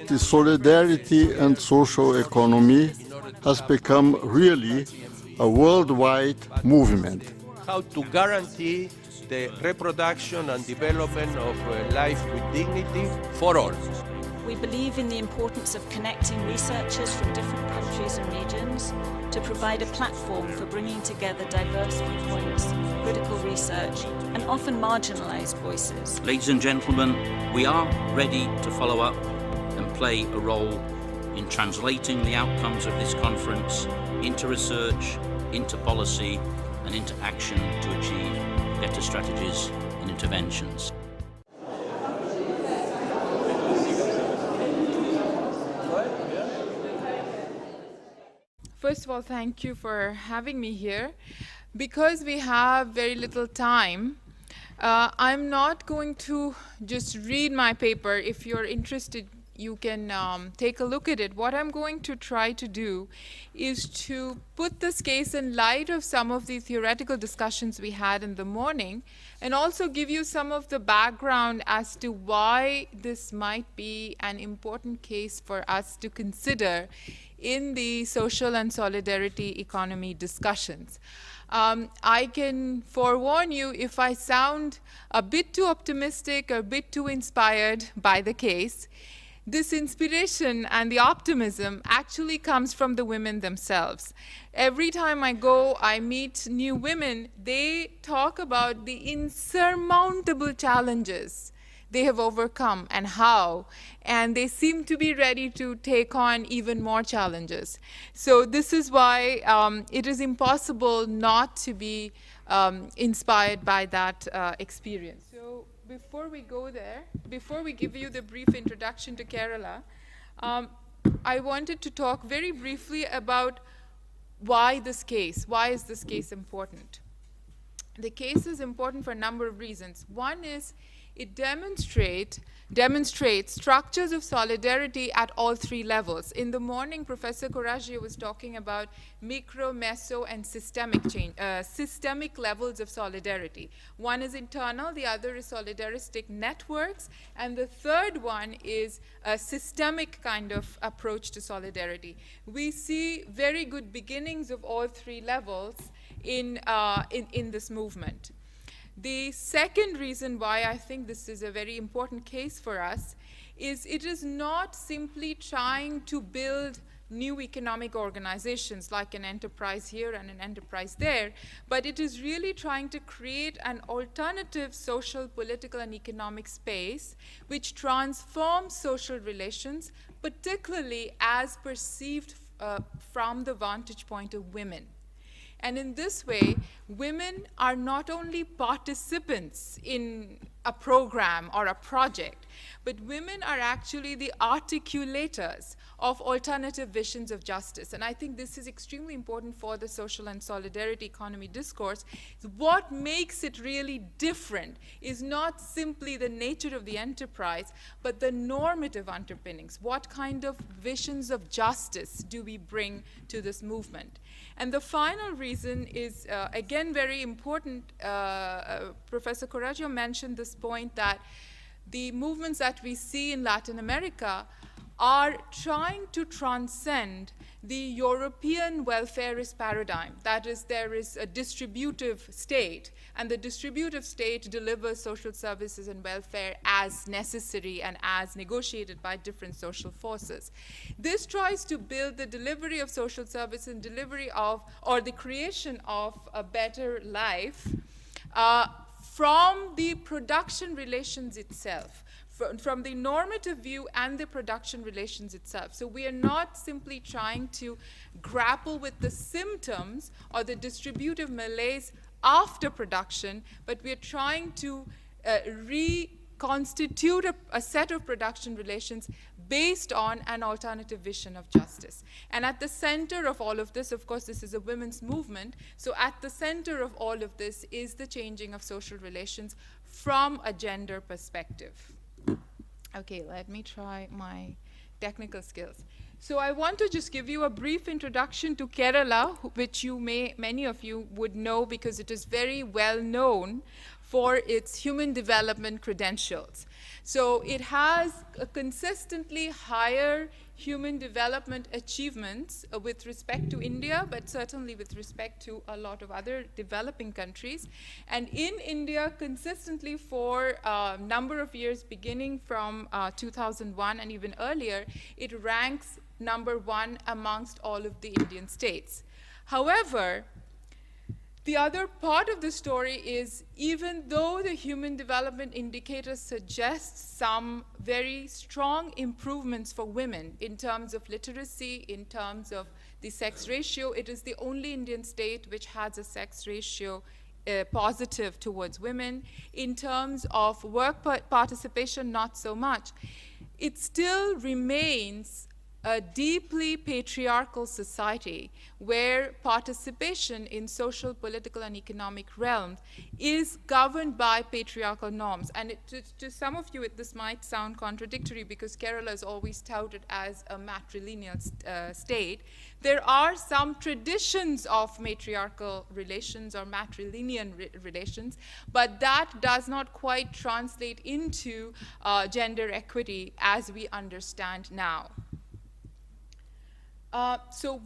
the solidarity and social economy has become really a worldwide movement. How to guarantee the reproduction and development of life with dignity for all. We believe in the importance of connecting researchers from different countries and regions to provide a platform for bringing together diverse viewpoints, critical research, and often marginalized voices. Ladies and gentlemen, we are ready to follow up and play a role in translating the outcomes of this conference into research, into policy, and into action to achieve better strategies and interventions. First of all, thank you for having me here. Because we have very little time, I'm not going to just read my paper. If you're interested, you can take a look at it. What I'm going to try to do is to put this case in light of some of the theoretical discussions we had in the morning, and also give you some of the background as to why this might be an important case for us to consider in the social and solidarity economy discussions. I can forewarn you if I sound a bit too optimistic or a bit too inspired by the case. This inspiration and the optimism actually comes from the women themselves. Every time I go, I meet new women, they talk about the insurmountable challenges they have overcome and how, and they seem to be ready to take on even more challenges. So this is why it is impossible not to be inspired by that experience. So before we go there, before we give you the brief introduction to Kerala, I wanted to talk very briefly about why this case. Why is this case important? The case is important for a number of reasons. One is it demonstrates structures of solidarity at all three levels. In the morning, Professor Mukherjee was talking about micro, meso, and systemic levels of solidarity. One is internal, the other is solidaristic networks, and the third one is a systemic kind of approach to solidarity. We see very good beginnings of all three levels in this movement. The second reason why I think this is a very important case for us is it is not simply trying to build new economic organizations like an enterprise here and an enterprise there, but it is really trying to create an alternative social, political, and economic space which transforms social relations, particularly as perceived from the vantage point of women. And in this way, women are not only participants in a program or a project, but women are actually the articulators of alternative visions of justice. And I think this is extremely important for the social and solidarity economy discourse. What makes it really different is not simply the nature of the enterprise, but the normative underpinnings. What kind of visions of justice do we bring to this movement? And the final reason is, again, very important. Professor Mukherjee mentioned this point that the movements that we see in Latin America are trying to transcend the European welfarist paradigm. That is, there is a distributive state, and the distributive state delivers social services and welfare as necessary and as negotiated by different social forces. This tries to build the delivery of social service and delivery of, or the creation of a better life from the production relations itself, from the normative view and the production relations itself. So we are not simply trying to grapple with the symptoms or the distributive malaise after production, but we are trying to reconstitute a set of production relations based on an alternative vision of justice. And at the center of all of this, of course, this is a women's movement, so at the center of all of this is the changing of social relations from a gender perspective. Okay, let me try my technical skills. So I want to just give you a brief introduction to Kerala, which many of you would know because it is very well known for its human development credentials. So it has a consistently higher human development achievements with respect to India, but certainly with respect to a lot of other developing countries. And in India, consistently for a number of years, beginning from 2001 and even earlier, it ranks #1 amongst all of the Indian states. However, the other part of the story is, even though the human development indicators suggest some very strong improvements for women in terms of literacy, in terms of the sex ratio, it is the only Indian state which has a sex ratio positive towards women. In terms of work participation, not so much. It still remains a deeply patriarchal society where participation in social, political, and economic realms is governed by patriarchal norms. And to some of you, this might sound contradictory because Kerala is always touted as a matrilineal state. There are some traditions of matriarchal relations or matrilineal relations, but that does not quite translate into gender equity as we understand now. So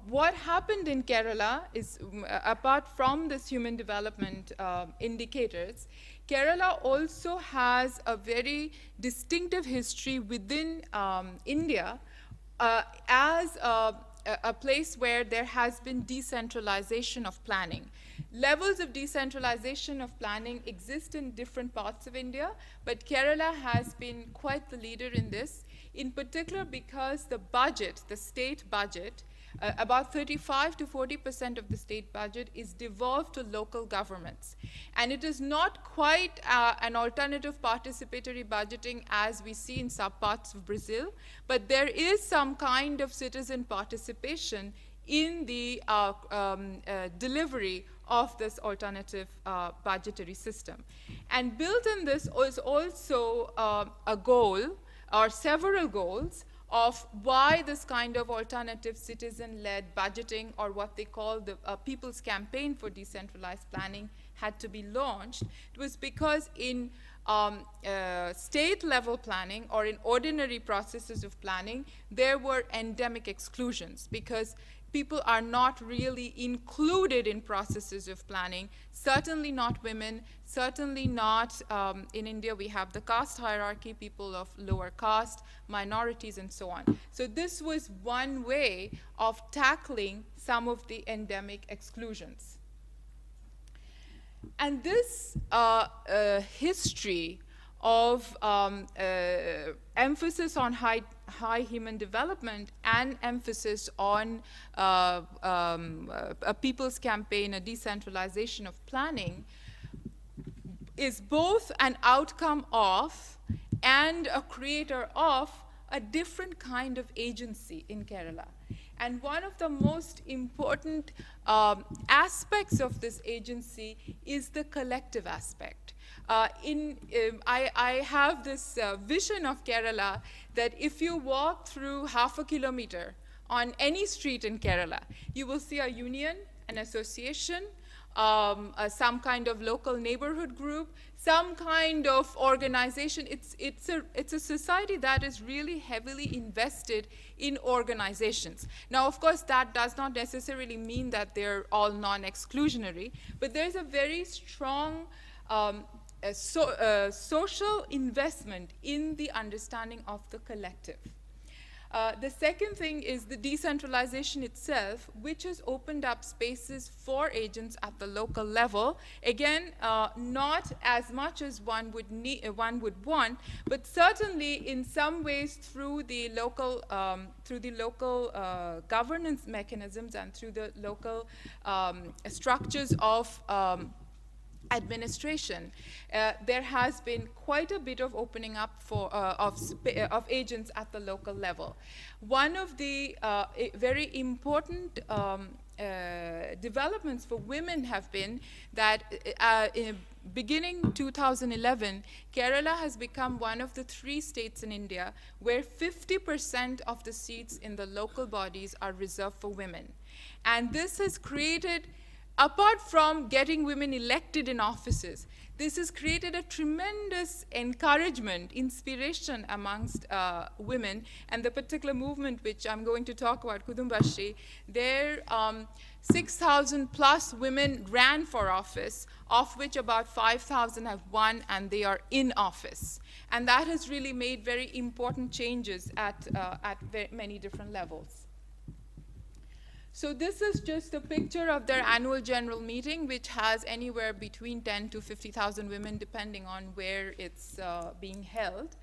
what happened in Kerala is, apart from this human development indicators, Kerala also has a very distinctive history within India as a place where there has been decentralization of planning. Levels of decentralization of planning exist in different parts of India, but Kerala has been quite the leader in this, in particular because the budget, the state budget, about 35 to 40% of the state budget is devolved to local governments. And it is not quite an alternative participatory budgeting as we see in some parts of Brazil, but there is some kind of citizen participation in the delivery of this alternative budgetary system. And built in this is also a goal, or several goals, of why this kind of alternative citizen-led budgeting, or what they call the People's Campaign for Decentralized Planning, had to be launched. It was because in state-level planning, or in ordinary processes of planning, there were endemic exclusions, because people are not really included in processes of planning, certainly not women, certainly not, in India we have the caste hierarchy, people of lower caste, minorities, and so on. So this was one way of tackling some of the endemic exclusions. And this history of emphasis on high human development and emphasis on a people's campaign, a decentralization of planning, is both an outcome of and a creator of a different kind of agency in Kerala. And one of the most important aspects of this agency is the collective aspect. I have this vision of Kerala that if you walk through half a kilometer on any street in Kerala, you will see a union, an association, some kind of local neighborhood group, some kind of organization. It's a society that is really heavily invested in organizations. Now, of course, that does not necessarily mean that they're all non-exclusionary, but there's a very strong social investment in the understanding of the collective. The second thing is the decentralization itself, which has opened up spaces for agents at the local level. Again, not as much as one would want, but certainly in some ways through the local governance mechanisms and through the local structures of administration, there has been quite a bit of opening up of agents at the local level. One of the very important developments for women have been that beginning 2011, Kerala has become one of the 3 states in India where 50% of the seats in the local bodies are reserved for women. And this has created apart from getting women elected in offices, this has created a tremendous encouragement, inspiration amongst women, and the particular movement which I'm going to talk about, Kudumbashree, there 6,000 plus women ran for office, of which about 5,000 have won, and they are in office. And that has really made very important changes at many different levels. So this is just a picture of their annual general meeting, which has anywhere between 10 to 50,000 women, depending on where it's being held.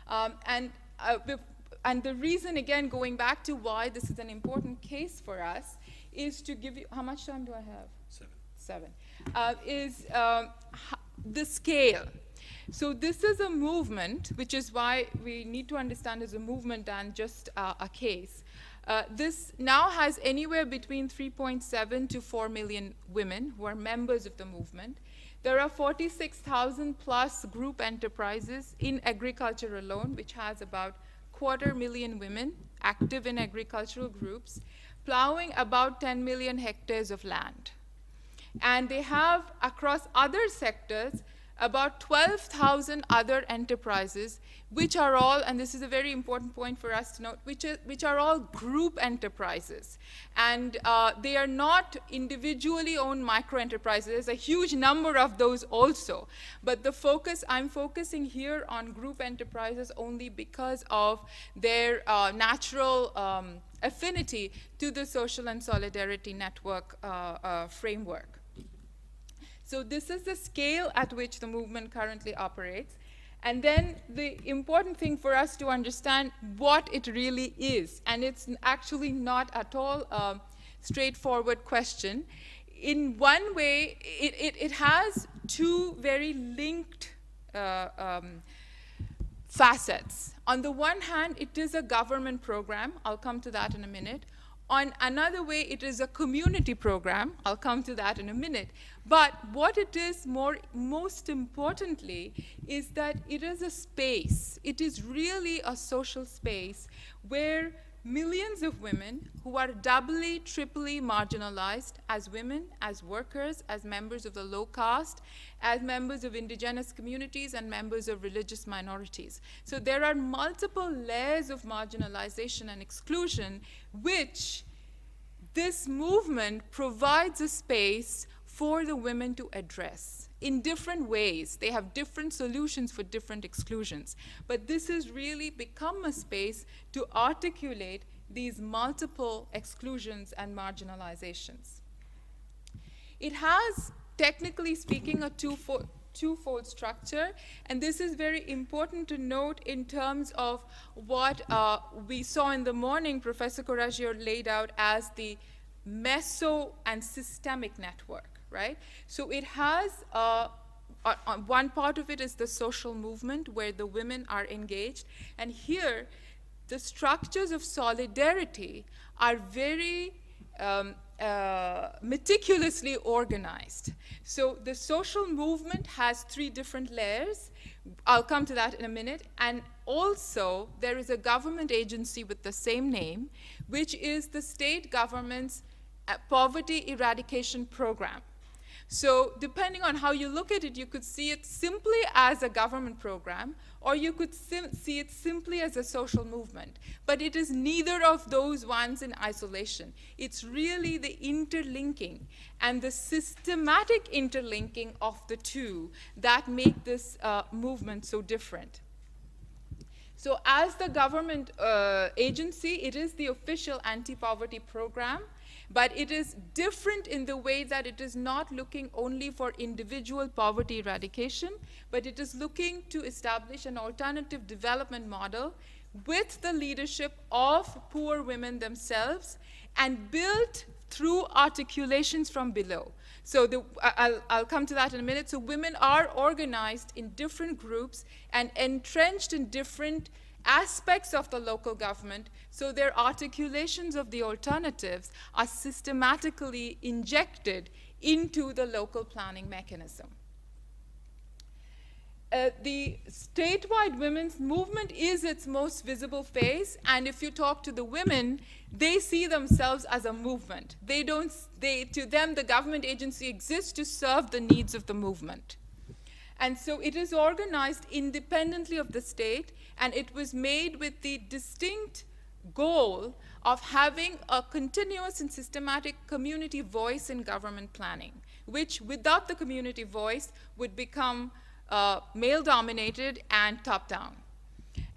And the reason, again, going back to why this is an important case for us, is to give you, how much time do I have? 7. Is the scale. So this is a movement, which is why we need to understand it's a movement and just a case. This now has anywhere between 3.7 to 4 million women who are members of the movement. There are 46,000 plus group enterprises in agriculture alone, which has about 250,000 women active in agricultural groups, plowing about 10 million hectares of land. And they have, across other sectors, about 12,000 other enterprises, which are all, and this is a very important point for us to note, which are all group enterprises. And they are not individually owned micro-enterprises. There's a huge number of those also. But the focus, I'm focusing here on group enterprises only because of their natural affinity to the social and solidarity network framework. So this is the scale at which the movement currently operates. And then the important thing for us to understand what it really is. And it's actually not at all a straightforward question. In one way, it has two very linked facets. On the one hand, it is a government program. I'll come to that in a minute. On another way, it is a community program. I'll come to that in a minute. But what it is most importantly is that it is a space. It is really a social space where millions of women who are doubly, triply marginalized as women, as workers, as members of the low caste, as members of indigenous communities, and members of religious minorities. So there are multiple layers of marginalization and exclusion which this movement provides a space for the women to address in different ways. They have different solutions for different exclusions. But this has really become a space to articulate these multiple exclusions and marginalizations. It has, technically speaking, a twofold structure, and this is very important to note in terms of what we saw in the morning. Professor Coraggio laid out as the meso and systemic network. Right? So it has, one part of it is the social movement where the women are engaged. And here, the structures of solidarity are very meticulously organized. So the social movement has 3 different layers. I'll come to that in a minute. And also, there is a government agency with the same name, which is the state government's poverty eradication program. So depending on how you look at it, you could see it simply as a government program, or you could see it simply as a social movement. But it is neither of those ones in isolation. It's really the interlinking and the systematic interlinking of the two that make this movement so different. So as the government agency, it is the official anti-poverty program. But it is different in the way that it is not looking only for individual poverty eradication, but it is looking to establish an alternative development model with the leadership of poor women themselves and built through articulations from below. So I'll come to that in a minute. So women are organized in different groups and entrenched in different aspects of the local government, so their articulations of the alternatives are systematically injected into the local planning mechanism. the statewide women's movement is its most visible face, and if you talk to the women, they see themselves as a movement. To them, the government agency exists to serve the needs of the movement. And so it is organized independently of the state, and it was made with the distinct goal of having a continuous and systematic community voice in government planning, which without the community voice would become male-dominated and top-down.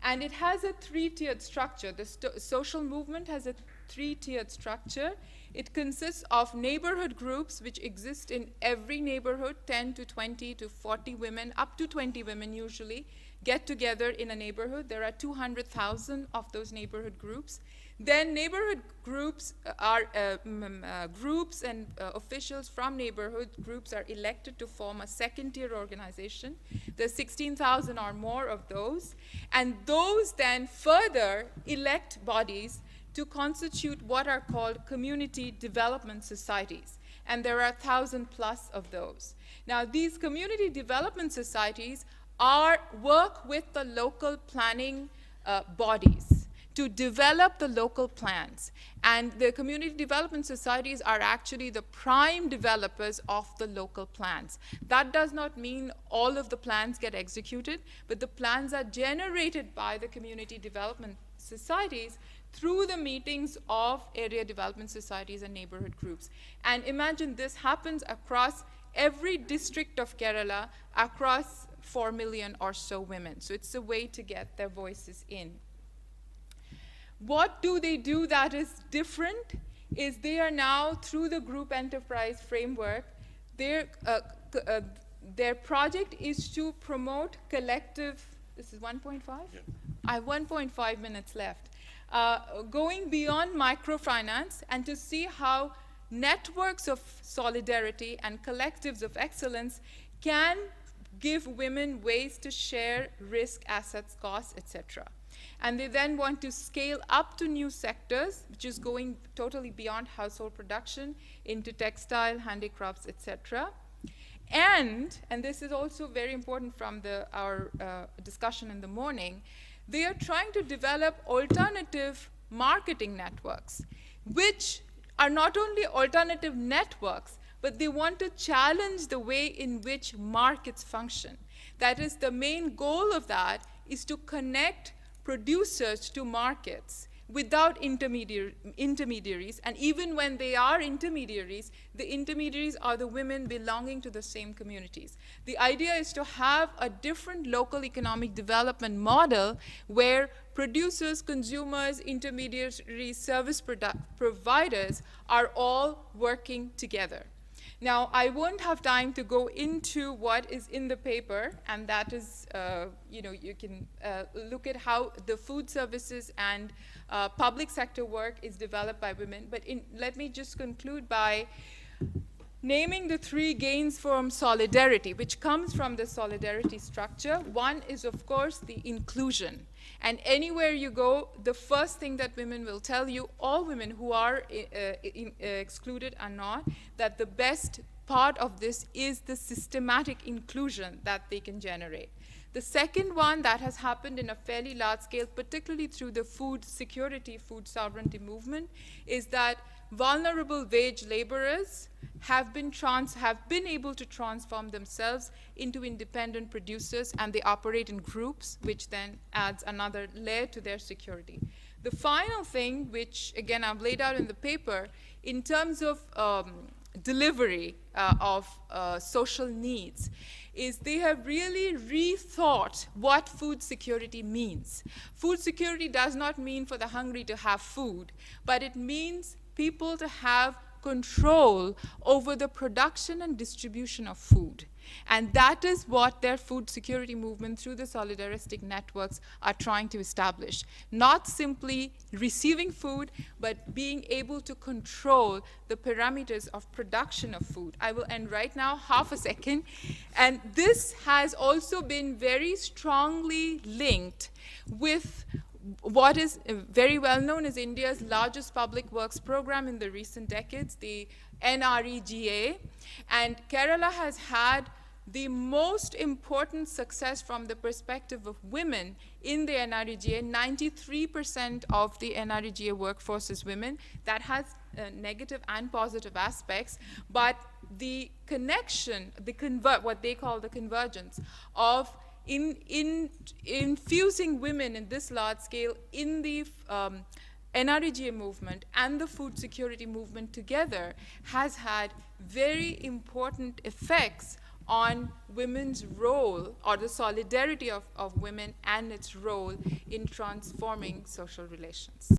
And it has a three-tiered structure. The social movement has a three-tiered structure. It consists of neighborhood groups, which exist in every neighborhood. 10 to 20 to 40 women, up to 20 women usually, get together in a neighborhood. There are 200,000 of those neighborhood groups. Then neighborhood groups are groups and officials from neighborhood groups are elected to form a second-tier organization. There's 16,000 or more of those. And those then further elect bodies to constitute what are called community development societies. And there are 1,000 plus of those. Now, these community development societies work with the local planning bodies to develop the local plans. And the community development societies are actually the prime developers of the local plans. That does not mean all of the plans get executed, but the plans are generated by the community development societies through the meetings of area development societies and neighborhood groups. And imagine this happens across every district of Kerala, across 4 million or so women. So it's a way to get their voices in. What do they do that is different is they are now, through the group enterprise framework, their project is to promote collective, this is 1.5? Yeah. I have 1.5 minutes left. Going beyond microfinance and to see how networks of solidarity and collectives of excellence can give women ways to share risk, assets, costs, etc. And they then want to scale up to new sectors, which is going totally beyond household production into textile, handicrafts, etc. And this is also very important from our discussion in the morning, they are trying to develop alternative marketing networks, which are not only alternative networks, but they want to challenge the way in which markets function. That is, the main goal of that is to connect producers to markets without intermediaries, and even when they are intermediaries, the intermediaries are the women belonging to the same communities. The idea is to have a different local economic development model where producers, consumers, intermediaries, service providers are all working together. Now, I won't have time to go into what is in the paper, and that is, you can look at how the food services and public sector work is developed by women. But let me just conclude by naming the three gains from solidarity, which comes from the solidarity structure. One is, of course, the inclusion. And anywhere you go, the first thing that women will tell you, all women who are excluded are not, that the best part of this is the systematic inclusion that they can generate. The second one that has happened in a fairly large scale, particularly through the food security, food sovereignty movement, is that vulnerable wage laborers have been able to transform themselves into independent producers, and they operate in groups, which then adds another layer to their security. The final thing, which again I've laid out in the paper, in terms of delivery of social needs, is they have really rethought what food security means. Food security does not mean for the hungry to have food, but it means people to have control over the production and distribution of food. And that is what their food security movement through the solidaristic networks are trying to establish. Not simply receiving food, but being able to control the parameters of production of food. I will end right now, half a second. And this has also been very strongly linked with what is very well known as India's largest public works program in the recent decades, the NREGA. And Kerala has had the most important success from the perspective of women in the NREGA, 93% of the NREGA workforce is women. That has negative and positive aspects, but the connection, what they call the convergence of infusing women in this large scale in the NREGA movement and the food security movement together has had very important effects on women's role, or the solidarity of women and its role in transforming social relations.